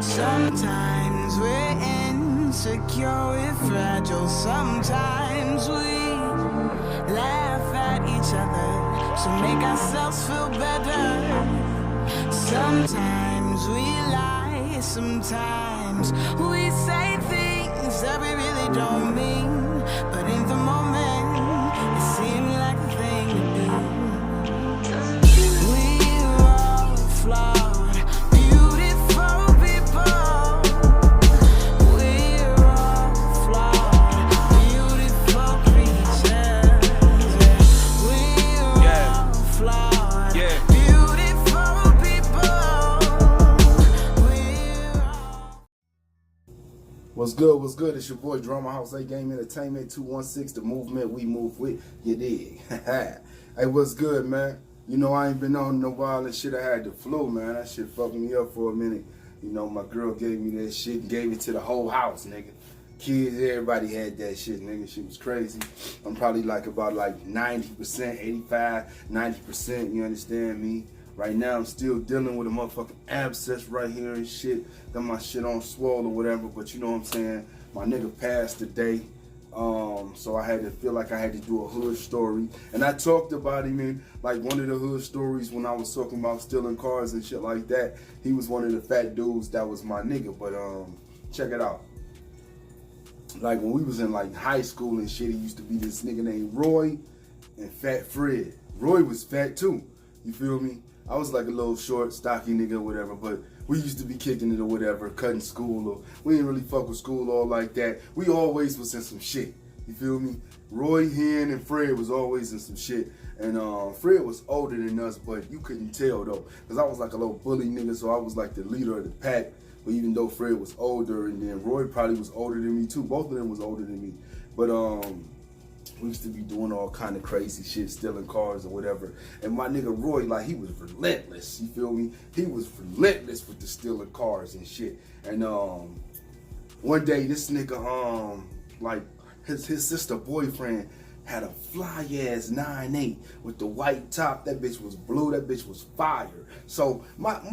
Sometimes we're insecure, we're fragile. Sometimes we laugh at each other to make ourselves feel better. Sometimes we lie, sometimes we say things that we really don't mean, but in the moment it seems like the thing to do. We're all flawed, beautiful people. We're all flawed, beautiful creatures. We're all flawed, beautiful people. We're all... What's good? What's good? It's your boy Drama House A Game Entertainment 216. The movement we move with. You dig? Hey, what's good, man? You know I ain't been on in a while and shit. I had the flu, man. That shit fucking me up for a minute. You know my girl gave me that shit and gave it to the whole house, nigga. Kids, everybody had that shit, nigga. Shit was crazy. I'm probably like about like 90%, 85, 90%. You understand me? Right now, I'm still dealing with a motherfucking abscess right here and shit. Got my shit on swole or whatever, but you know what I'm saying? My nigga passed today. So I had to feel like I had to do a hood story. And I talked about him in like one of the hood stories when I was talking about stealing cars and shit like that. He was one of the fat dudes that was my nigga. But check it out. Like when we was in like high school and shit, he used to be this nigga named Roy and Fat Fred. Roy was fat too. You feel me? I was like a little short, stocky nigga or whatever, but we used to be kicking it or whatever, cutting school, or we didn't really fuck with school all like that. We always was in some shit. You feel me? Roy, Hen, and Fred was always in some shit. And Fred was older than us, but you couldn't tell though, because I was like a little bully nigga, so I was like the leader of the pack. But even though Fred was older, and then Roy probably was older than me too. Both of them was older than me. But we used to be doing all kind of crazy shit, stealing cars or whatever. And my nigga Roy, like, he was relentless, you feel me? He was relentless with the stealing cars and shit. And one day this nigga, like, his sister boyfriend had a fly ass 9.8 with the white top. That bitch was blue, that bitch was fire. So like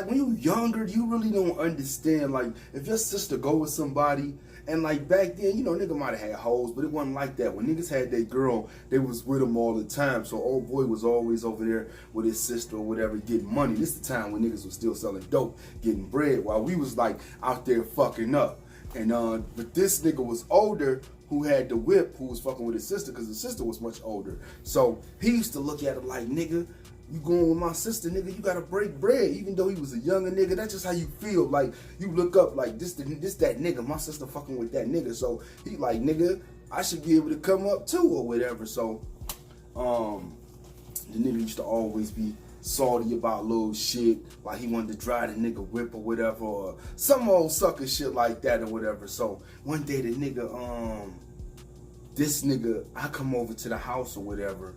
when you younger, you really don't understand, like, if your sister go with somebody, and like back then, you know, nigga might have had hoes, but it wasn't like that. When niggas had their girl, they was with them all the time. So old boy was always over there with his sister or whatever, getting money. This is the time when niggas was still selling dope, getting bread, while we was like out there fucking up. And but this nigga was older, who had the whip, who was fucking with his sister, because his sister was much older. So he used to look at her like, nigga, you going with my sister, nigga, you gotta break bread. Even though he was a younger nigga, that's just how you feel. Like, you look up like, this that nigga, my sister fucking with that nigga. So he like, nigga, I should be able to come up too or whatever. So the nigga used to always be salty about little shit, like he wanted to drive the nigga whip or whatever, or some old sucker shit like that or whatever. So one day the nigga, this nigga, I come over to the house or whatever.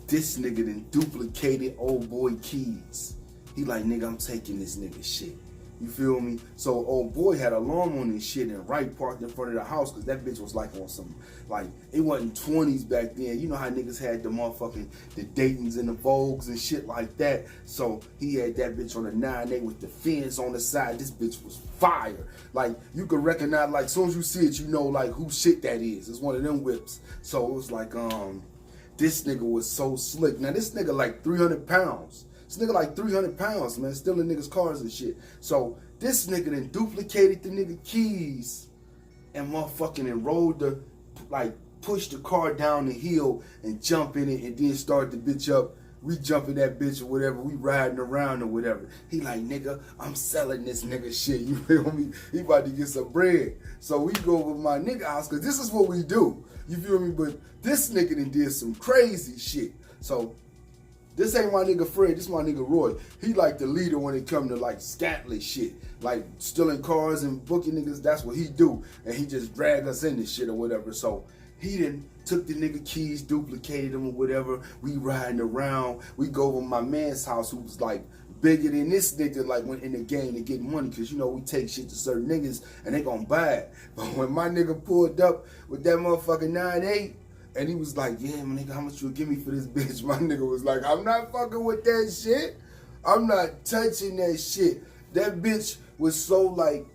This nigga then duplicated old boy keys. He like, nigga, I'm taking this nigga shit. You feel me? So old boy had alarm on his shit and right parked in front of the house, because that bitch was like on some, like, it wasn't 20s back then. You know how niggas had the motherfucking, the Daytons and the Vogues and shit like that. So he had that bitch on a 9.8 with the fins on the side. This bitch was fire. Like, you could recognize, like, as soon as you see it, you know, like, who shit that is. It's one of them whips. So it was like, this nigga was so slick. Now this nigga like 300 pounds. This nigga like 300 pounds, man, stealing niggas' cars and shit. So this nigga then duplicated the nigga keys and motherfucking enrolled the, like, pushed the car down the hill and jump in it and then start the bitch up. We jumping that bitch or whatever, we riding around or whatever. He like, nigga, I'm selling this nigga shit, you feel me? He about to get some bread. So we go with my nigga house, because this is what we do. You feel me? But this nigga done did some crazy shit. So this ain't my nigga Fred, this my nigga Roy. He like the leader when it come to like scatless shit. Like stealing cars and booking niggas, that's what he do. And he just drag us in this shit or whatever. So he done took the nigga keys, duplicated them or whatever. We riding around. We go over my man's house, who was like bigger than this nigga, like, went in the game to get money, because you know we take shit to certain niggas and they gonna buy it. But when my nigga pulled up with that motherfucking 9.8 and he was like, yeah, my nigga, how much you give me for this bitch? My nigga was like, I'm not fucking with that shit. I'm not touching that shit. That bitch was so like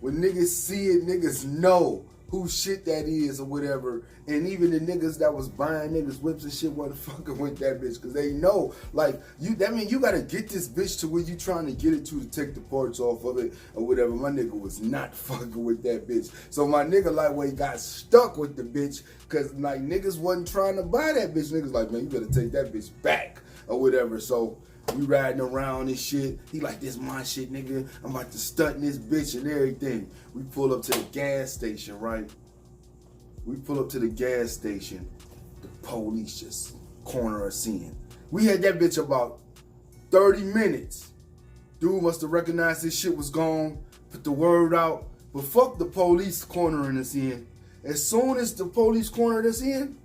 when niggas see it, niggas know who shit that is or whatever. And even the niggas that was buying niggas whips and shit wasn't fucking with that bitch because they know, like, that mean you gotta get this bitch to where you trying to get it to take the parts off of it or whatever. My nigga was not fucking with that bitch. So my nigga lightweight got stuck with the bitch because like niggas wasn't trying to buy that bitch. Niggas like, man, you better take that bitch back or whatever. So we riding around and shit. He like, this my shit, nigga. I'm about to stunt this bitch and everything. We pull up to the gas station, right? We pull up to the gas station. The police just corner us in. We had that bitch about 30 minutes. Dude must have recognized his shit was gone, put the word out. But fuck the police cornering us in. As soon as the police cornered us in,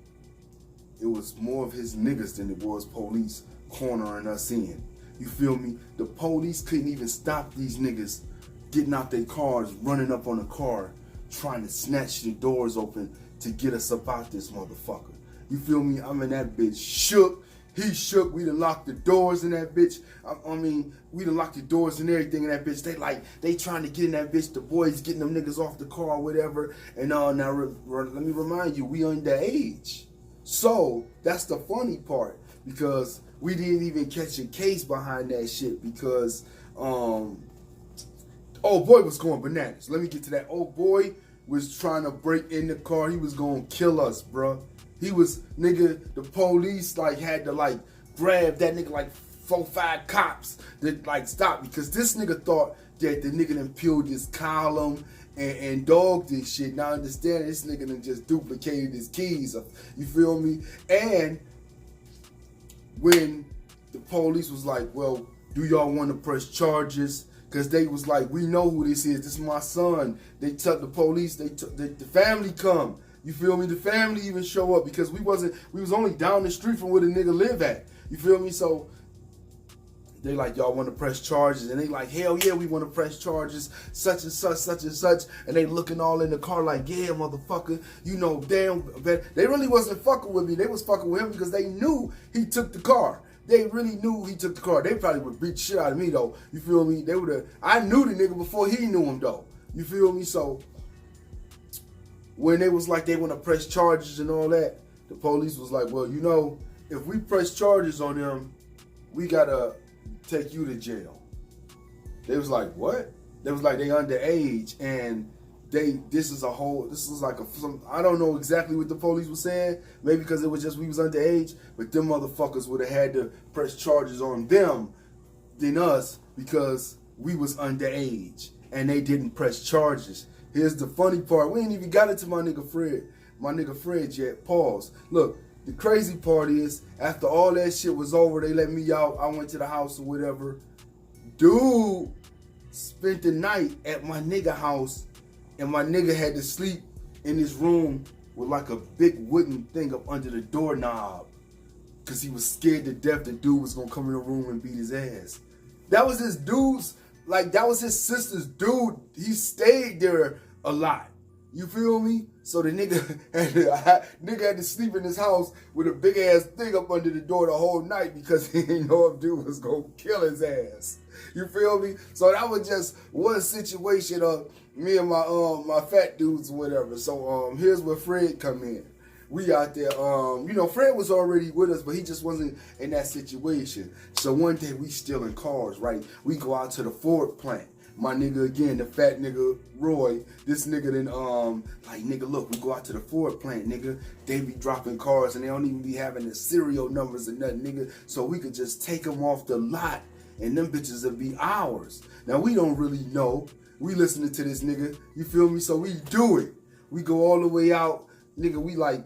it was more of his niggas than it was police cornering us in. You feel me? The police couldn't even stop these niggas getting out their cars, running up on the car, trying to snatch the doors open to get us up out this motherfucker. You feel me? I'm in that bitch shook. He shook. We done locked the doors in that bitch. I mean, we done locked the doors and everything in that bitch. They trying to get in that bitch. The boys getting them niggas off the car or whatever. And now let me remind you, we underage. So that's the funny part because we didn't even catch a case behind that shit because old boy was going bananas. Let me get to that. Old boy was trying to break in the car. He was gonna kill us, bro. He was, nigga, the police like had to like grab that nigga like 4-5 cops that like stop because this nigga thought that the nigga done peeled his column and dogged this shit. Now understand this nigga done just duplicated his keys. You feel me? And when the police was like, well, do y'all want to press charges? Because they was like, we know who this is. This is my son. They took the police. The family come. You feel me? The family even show up because we was only down the street from where the nigga live at. You feel me? So they like, y'all want to press charges? And they like, hell yeah, we want to press charges. Such and such, such and such. And they looking all in the car like, yeah, motherfucker. You know, damn. They really wasn't fucking with me. They was fucking with him because they knew he took the car. They really knew he took the car. They probably would beat the shit out of me though. You feel me? I knew the nigga before he knew him though. You feel me? So when they was like they want to press charges and all that, the police was like, well, you know, if we press charges on them, we gotta take you to jail. They was like, what? They was like, they underage and this is like I don't know exactly what the police was saying. Maybe because it was just we was underage, but them motherfuckers would have had to press charges on them than us because we was underage and they didn't press charges. Here's the funny part. We ain't even got into my nigga Fred yet. Pause. Look, the crazy part is after all that shit was over, they let me out. I went to the house or whatever. Dude spent the night at my nigga house. And my nigga had to sleep in his room with like a big wooden thing up under the doorknob. Cause he was scared to death the dude was gonna come in the room and beat his ass. That was his dude's, like that was his sister's dude. He stayed there a lot. You feel me? So the nigga had to sleep in his house with a big ass thing up under the door the whole night because he didn't know if dude was gonna kill his ass. You feel me? So that was just one situation of me and my fat dudes or whatever. So here's where Fred come in. We out there, Fred was already with us, but he just wasn't in that situation. So one day we stealing cars, right? We go out to the Ford plant. My nigga again, the fat nigga Roy, this nigga then like nigga, look, we go out to the Ford plant, nigga. They be dropping cars and they don't even be having the serial numbers and nothing, nigga. So we could just take them off the lot and them bitches will be ours. Now we don't really know. We listening to this nigga, you feel me? So we do it. We go all the way out, nigga. We like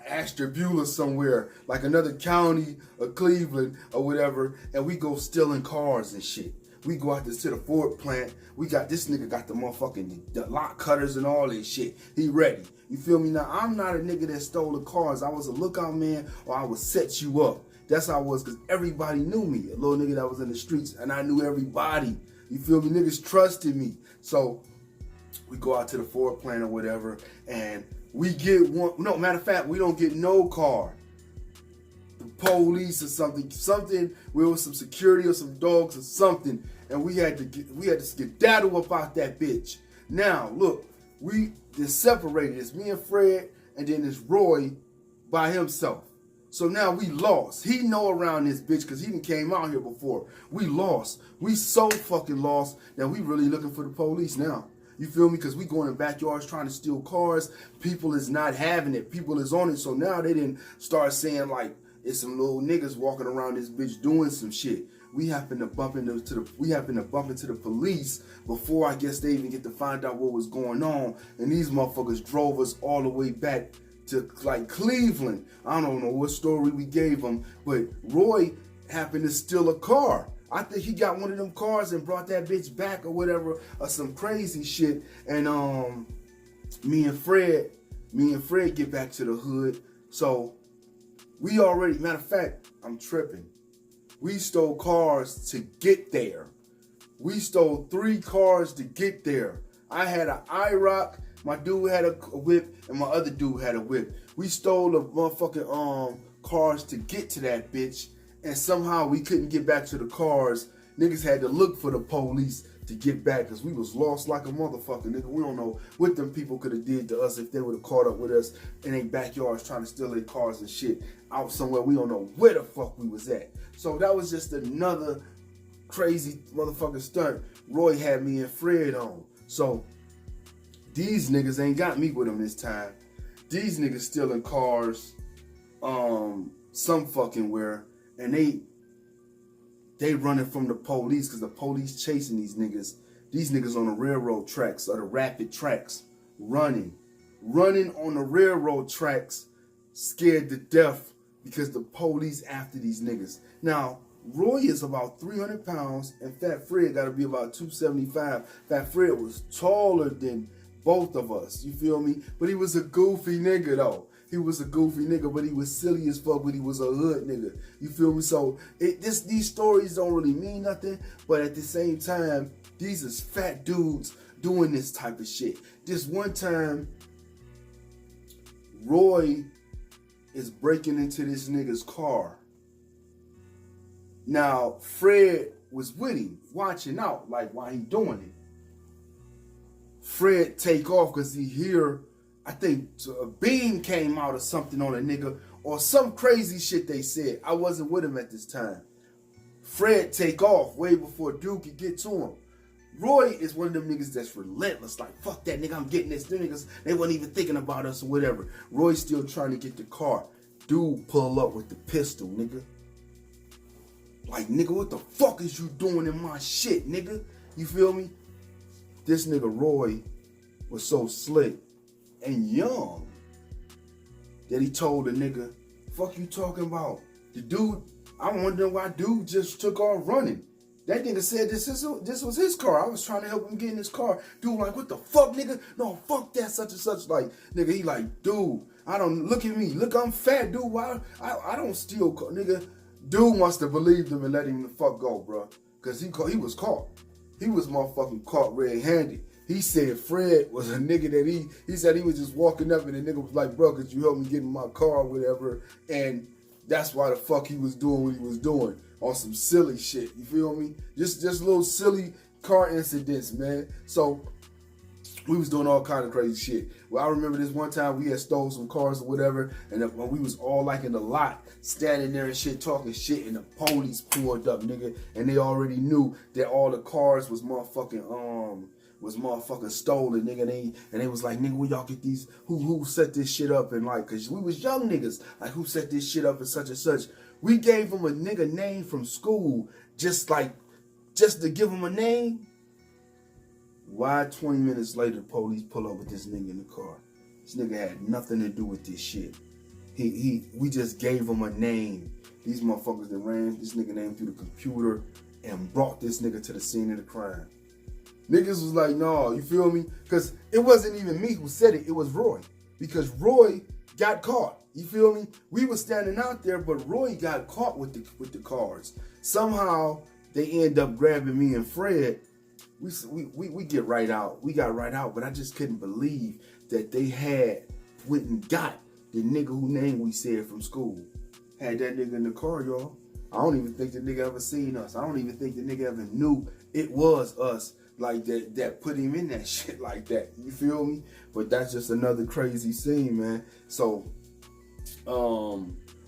Ashtabula somewhere, like another county of Cleveland or whatever, and we go stealing cars and shit. We go out to the Ford plant. We got this nigga got the motherfucking the lock cutters and all this shit. He ready. You feel me? Now I'm not a nigga that stole the cars. I was a lookout man, or I would set you up. That's how I was, because everybody knew me. A little nigga that was in the streets, and I knew everybody. You feel me? Niggas trusted me. So we go out to the Ford plant or whatever, and we get one. No, matter of fact, we don't get no car. police or something where it was some security or some dogs or something, and we had to skedaddle about that bitch. Now look, we just separated. It's me and Fred, and then it's Roy by himself. So now we lost. He know around this bitch because he done came out here before. We lost. We so fucking lost that we really looking for the police now. You feel me? Because we go in the backyards trying to steal cars. People is not having it. People is on it. So now they didn't start saying like it's some little niggas walking around this bitch doing some shit. We happen to bump into the police before I guess they even get to find out what was going on. And these motherfuckers drove us all the way back to like Cleveland. I don't know what story we gave them, but Roy happened to steal a car. I think he got one of them cars and brought that bitch back or whatever, or some crazy shit. And me and Fred get back to the hood. So we already, matter of fact, I'm tripping. We stole cars to get there. We stole 3 cars to get there. I had an IROC, my dude had a whip, and my other dude had a whip. We stole the motherfucking cars to get to that bitch, and somehow we couldn't get back to the cars. Niggas had to look for the police to get back because we was lost like a motherfucker, nigga. We don't know what them people could have did to us if they would have caught up with us in their backyards trying to steal their cars and shit out somewhere. We don't know where the fuck we was at. So that was just another crazy motherfucking stunt Roy had me and Fred on. So these niggas ain't got me with them this time. These niggas stealing cars some fucking where, and they running from the police because the police chasing these niggas. These niggas on the railroad tracks or the rapid tracks, running on the railroad tracks, scared to death because the police after these niggas. Now, Roy is about 300 pounds and Fat Fred got to be about 275. Fat Fred was taller than both of us, you feel me? But he was a goofy nigga though. He was a goofy nigga, but he was silly as fuck, but he was a hood nigga. You feel me? So these stories don't really mean nothing, but at the same time, these is fat dudes doing this type of shit. This one time, Roy is breaking into this nigga's car. Now, Fred was with him, watching out, like while he doing it. Fred take off because he hear, I think a beam came out or something on a nigga or some crazy shit they said. I wasn't with him at this time. Fred take off way before Duke could get to him. Roy is one of them niggas that's relentless. Like, fuck that nigga, I'm getting this. Them niggas, they wasn't even thinking about us or whatever. Roy's still trying to get the car. Dude pull up with the pistol, nigga. Like, nigga, what the fuck is you doing in my shit, nigga? You feel me? This nigga Roy was so slick and young that he told the nigga, fuck you talking about? The dude, I'm wondering why dude just took off running. That nigga said this was his car. I was trying to help him get in his car. Dude like, what the fuck, nigga? No, fuck that, such and such. Like, nigga, he like, dude, I don't, look at me. Look, I'm fat, dude. Why? I don't steal, nigga. Dude must have believed him and let him the fuck go, bro. Because he was caught. He was motherfucking caught red-handed. He said Fred was a nigga that he said he was just walking up and the nigga was like, bro, could you help me get in my car or whatever? And that's why the fuck he was doing what he was doing. On some silly shit, you feel me? Just little silly car incidents, man. So we was doing all kind of crazy shit. Well, I remember this one time we had stole some cars or whatever, and when we was all like in the lot, standing there and shit, talking shit, and the police pulled up, nigga, and they already knew that all the cars was motherfucking stolen, nigga. And they was like, nigga, where y'all get these? Who set this shit up? And like, cause we was young niggas, like who set this shit up and such and such. We gave him a nigga name from school, just to give him a name. Why 20 minutes later, the police pull up with this nigga in the car? This nigga had nothing to do with this shit. We just gave him a name. These motherfuckers that ran this nigga name through the computer and brought this nigga to the scene of the crime. Niggas was like, no, you feel me? Because it wasn't even me who said it was Roy. Because Roy got caught. You feel me? We was standing out there, but Roy got caught with the cars. Somehow they end up grabbing me and Fred. We get right out. We got right out, but I just couldn't believe that they went and got the nigga whose name we said from school. Had that nigga in the car, y'all. I don't even think the nigga ever seen us. I don't even think the nigga ever knew it was us like that put him in that shit like that. You feel me? But that's just another crazy scene, man. So,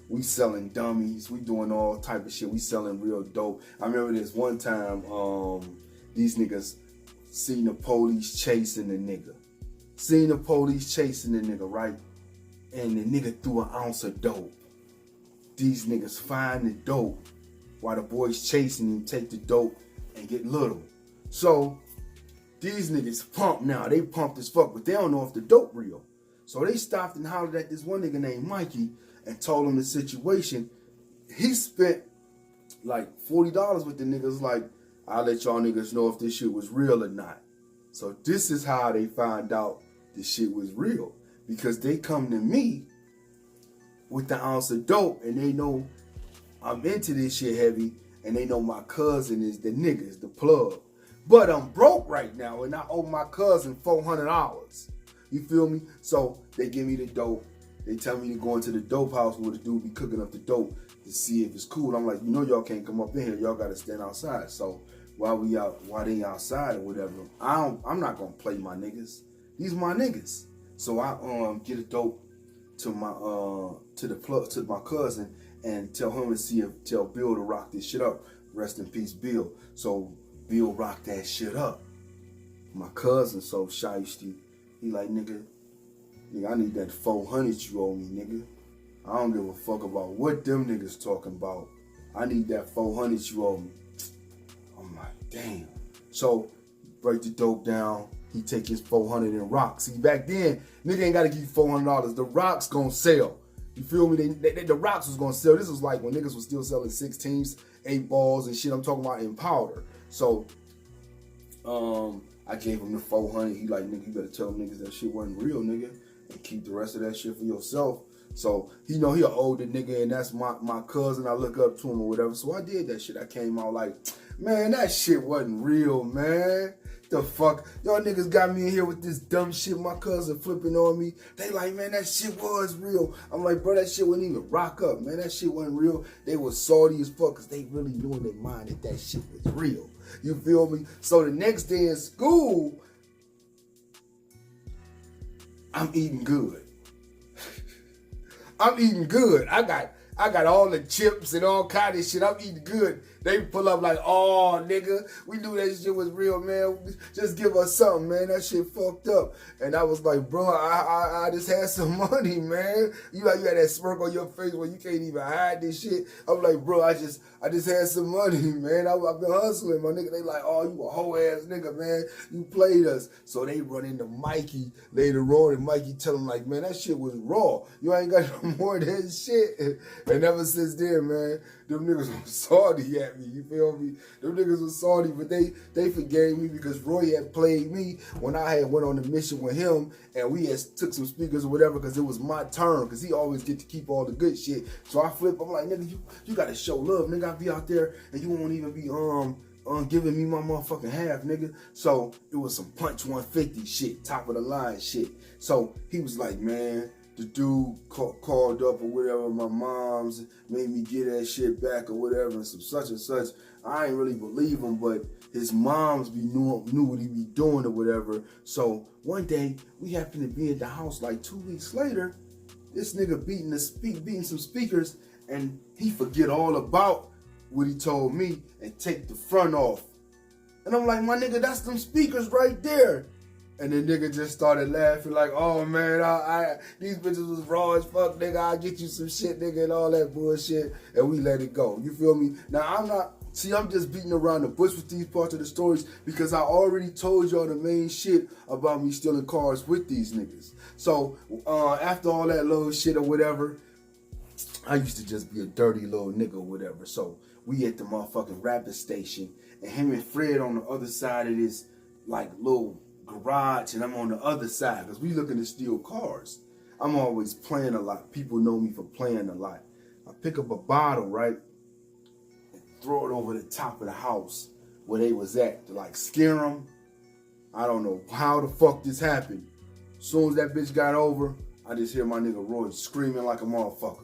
we selling dummies. We doing all type of shit. We selling real dope. I remember this one time, these niggas seen the police chasing the nigga. Seen the police chasing the nigga, right? And the nigga threw an ounce of dope. These niggas find the dope while the boys chasing him, take the dope and get little. So these niggas pumped now. They pumped as fuck, but they don't know if the dope real. So they stopped and hollered at this one nigga named Mikey and told him the situation. He spent like $40 with the niggas, like, I'll let y'all niggas know if this shit was real or not. So this is how they find out this shit was real. Because they come to me with the ounce of dope and they know I'm into this shit heavy and they know my cousin is the nigga, is the plug. But I'm broke right now and I owe my cousin $400. You feel me? So they give me the dope. They tell me to go into the dope house where the dude be cooking up the dope to see if it's cool. I'm like, you know y'all can't come up in here. Y'all gotta stand outside. So while they outside or whatever, I'm not gonna play my niggas. These my niggas. So I get a dope to my cousin and tell him to tell Bill to rock this shit up. Rest in peace, Bill. So Bill rocked that shit up. My cousin so shiesty. He like, nigga, I need that 400 you owe me, nigga. I don't give a fuck about what them niggas talking about. I need that 400 you owe me. I'm like, damn. So break the dope down. He take his 400 and rock. See, back then, nigga ain't gotta give you $400. The rocks gonna sell. You feel me? The rocks was gonna sell. This was like when niggas was still selling 16s, 8 balls and shit. I'm talking about in powder. So, I gave him the 400. He like, nigga, you better tell them niggas that shit wasn't real, nigga, and keep the rest of that shit for yourself. So, he know he an older nigga, and that's my cousin. I look up to him or whatever. So I did that shit. I came out like, man, that shit wasn't real, man. The fuck? Y'all niggas got me in here with this dumb shit. My cousin flipping on me. They like, man, that shit was real. I'm like, bro, that shit wouldn't even rock up, man. That shit wasn't real. They was salty as fuck because they really knew in their mind that shit was real. You feel me? So the next day in school, I'm eating good. I'm eating good. I got all the chips and all kind of shit. I'm eating good. They pull up like, oh, nigga, we knew that shit was real, man. Just give us something, man. That shit fucked up. And I was like, bro, I just had some money, man. You had that smirk on your face where you can't even hide this shit. I'm like, bro, I just had some money, man. I've been hustling, my nigga. They like, oh, you a hoe ass nigga, man. You played us. So they run into Mikey later on, and Mikey tell him like, man, that shit was raw. You ain't got no more of that shit. And ever since then, man, them niggas were salty at me, you feel me? Them niggas were salty, but they forgave me because Roy had played me when I had went on the mission with him, and we had took some speakers or whatever because it was my turn, because he always get to keep all the good shit. So I flip, I'm like, nigga, you gotta show love, nigga. I be out there and you won't even be giving me my motherfucking half, nigga. So it was some punch 150 shit, top of the line shit. So he was like, man, the dude called up or whatever, my mom's made me get that shit back or whatever, and some such and such. I ain't really believe him, but his moms knew what he be doing or whatever. So one day we happened to be at the house like 2 weeks later. This nigga beating some speakers, and he forget all about what he told me and take the front off. And I'm like, my nigga, that's them speakers right there. And the nigga just started laughing like, oh man, these bitches was raw as fuck, nigga. I'll get you some shit, nigga, and all that bullshit. And we let it go. You feel me? Now I'm just beating around the bush with these parts of the stories because I already told y'all the main shit about me stealing cars with these niggas. So after all that little shit or whatever, I used to just be a dirty little nigga or whatever. So we at the motherfucking rapid station, and him and Fred on the other side of this like little garage, and I'm on the other side because we looking to steal cars. I'm always playing a lot. People know me for playing a lot. I pick up a bottle, right, and throw it over the top of the house where they was at to like scare them. I don't know how the fuck this happened. As soon as that bitch got over, I just hear my nigga Roy screaming like a motherfucker.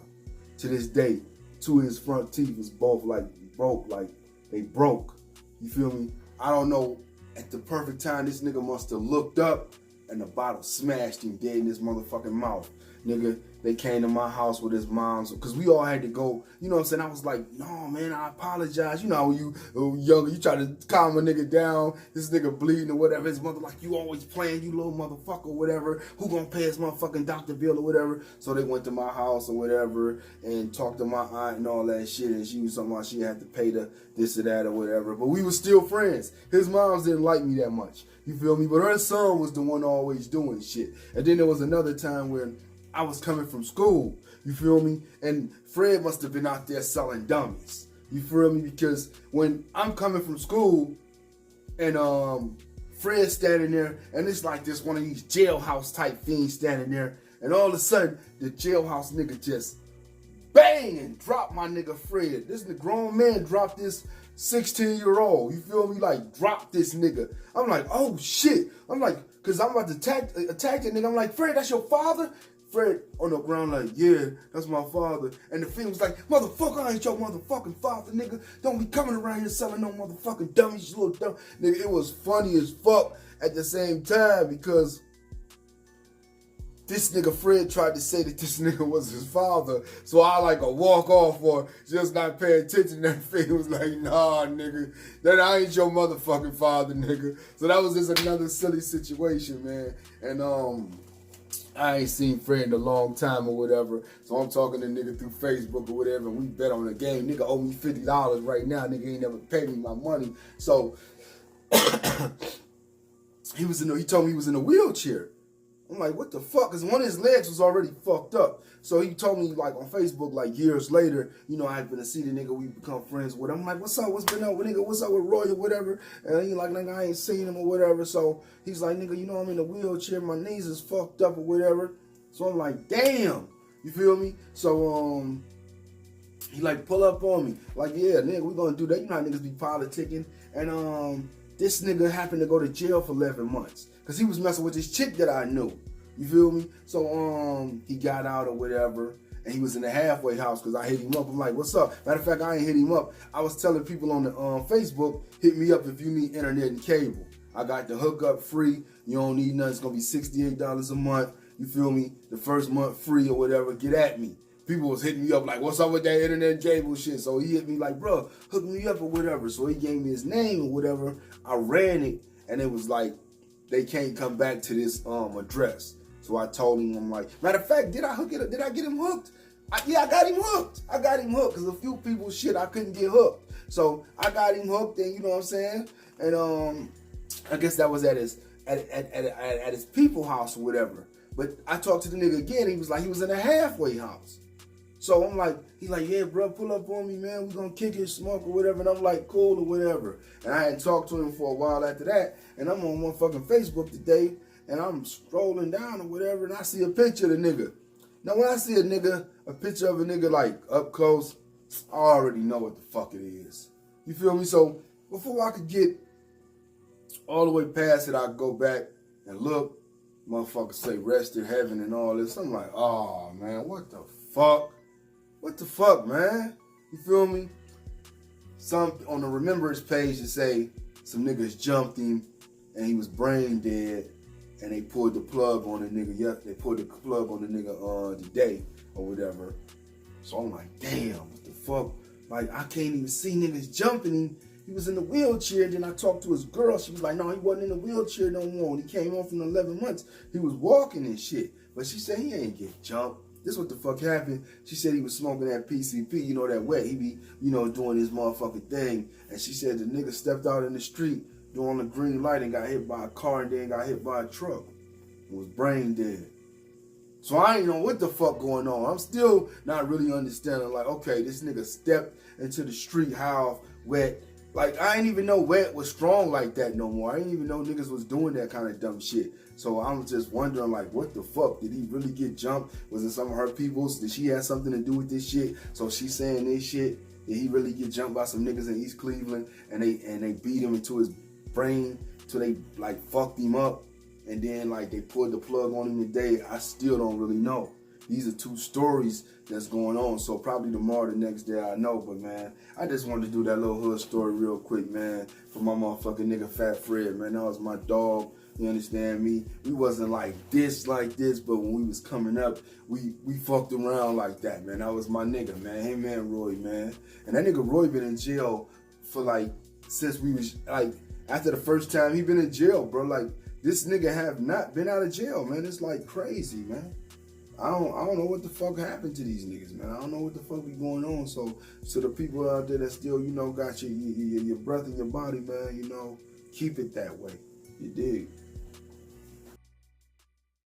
To this day, two of his front teeth was both like broke, like they broke. You feel me? I don't know. At the perfect time, this nigga must have looked up and the bottle smashed him dead in his motherfucking mouth. Nigga, they came to my house with his mom's, because we all had to go, you know what I'm saying? I was like, no, man, I apologize. You know how when you younger, you try to calm a nigga down, this nigga bleeding or whatever. His mother like, you always playing, you little motherfucker or whatever. Who gonna pay his motherfucking doctor bill or whatever? So they went to my house or whatever and talked to my aunt and all that shit. And she was talking about she had to pay the this or that or whatever. But we were still friends. His moms didn't like me that much. You feel me? But her son was the one always doing shit. And then there was another time when I was coming from school, you feel me? And Fred must have been out there selling dummies. You feel me? Because when I'm coming from school and Fred's standing there and it's like this one of these jailhouse type fiends standing there, and all of a sudden the jailhouse nigga just bang and dropped my nigga Fred. This grown man dropped this 16-year-old. You feel me? Like, drop this nigga. I'm like, oh shit. I'm like, cause I'm about to attack that nigga. I'm like, Fred, that's your father? Fred on the ground like, yeah, that's my father. And the fiend was like, motherfucker, I ain't your motherfucking father, nigga. Don't be coming around here selling no motherfucking dummies, you little dumb. Nigga, it was funny as fuck at the same time because this nigga Fred tried to say that this nigga was his father. So I like a walk off or just not pay attention. That fiend was like, nah, nigga, that I ain't your motherfucking father, nigga. So that was just another silly situation, man. And I ain't seen Fred in a long time or whatever. So I'm talking to nigga through Facebook or whatever, and we bet on the game. Nigga owe me $50 right now. Nigga ain't never paid me my money. So he told me he was in a wheelchair. I'm like, what the fuck? Because one of his legs was already fucked up. So he told me, like, on Facebook, like, years later, you know, I had been to see the nigga, we become friends with him. I'm like, what's up? What's been up with nigga? What's up with Roy or whatever? And he like, nigga, I ain't seen him or whatever. So he's like, nigga, you know, I'm in a wheelchair. My knees is fucked up or whatever. So I'm like, damn. You feel me? So, he like, pull up on me. Like, yeah, nigga, we gonna do that. You know how niggas be politicking. And this nigga happened to go to jail for 11 months. Because he was messing with this chick that I knew. You feel me? So he got out or whatever, and he was in the halfway house because I hit him up. I'm like, what's up? Matter of fact, I ain't hit him up. I was telling people on the Facebook, hit me up if you need internet and cable. I got the hookup free. You don't need nothing. It's going to be $68 a month. You feel me? The first month free or whatever. Get at me. People was hitting me up like, what's up with that internet and cable shit? So he hit me like, bro, hook me up or whatever. So he gave me his name or whatever. I ran it, and it was like, they can't come back to this address. So I told him, I'm like, matter of fact, did I hook it up? Did I get him hooked? Yeah, I got him hooked. I got him hooked because a few people shit I couldn't get hooked. So I got him hooked, and you know what I'm saying? And I guess that was at his people house or whatever. But I talked to the nigga again. He was like, he was in a halfway house. So I'm like, he's like, yeah, bro, pull up on me, man. We gonna kick it, smoke or whatever. And I'm like, cool or whatever. And I hadn't talked to him for a while after that. And I'm on motherfucking Facebook today, and I'm scrolling down or whatever, and I see a picture of the nigga. Now, when I see a picture of a nigga like up close, I already know what the fuck it is. You feel me? So before I could get all the way past it, I go back and look. Motherfuckers say rest in heaven and all this. I'm like, oh man, what the fuck? What the fuck, man? You feel me? Some on the remembrance page to say some niggas jumped him and he was brain dead, and they pulled the plug on the nigga. Yeah, they pulled the plug on the nigga today or whatever. So I'm like, damn, what the fuck? Like, I can't even see niggas jumping him. He was in the wheelchair. Then I talked to his girl. She was like, no, he wasn't in the wheelchair no more. When he came home from 11 months, he was walking and shit. But she said he ain't get jumped. This what the fuck happened. She said he was smoking that PCP, you know, that wet. He be, you know, doing his motherfucking thing. And she said the nigga stepped out in the street doing the green light and got hit by a car and then got hit by a truck. He was brain dead. So I ain't know what the fuck going on. I'm still not really understanding. Like, okay, this nigga stepped into the street, how wet. Like, I ain't even know wet was strong like that no more. I didn't even know niggas was doing that kind of dumb shit. So I'm just wondering, like, what the fuck? Did he really get jumped? Was it some of her peoples? Did she have something to do with this shit? So she's saying this shit. Did he really get jumped by some niggas in East Cleveland and they beat him into his brain till they like fucked him up, and then like they pulled the plug on him today? I still don't really know. these are two stories that's going on. So probably tomorrow, the next day, I know. But man, I just wanted to do that little hood story real quick, man, for my motherfucking nigga Fat Fred, man. That was my dog. You understand me? We wasn't like this, but when we was coming up, we fucked around like that, man. That was my nigga, man. Hey, man, Roy, man. And that nigga Roy been in jail for like, since we was like, after the first time he been in jail, bro. Like, this nigga have not been out of jail, man. It's like crazy, man. I don't know what the fuck happened to these niggas, man. I don't know what the fuck be going on. So the people out there that still, you know, got your breath in your body, man, you know, keep it that way. You dig?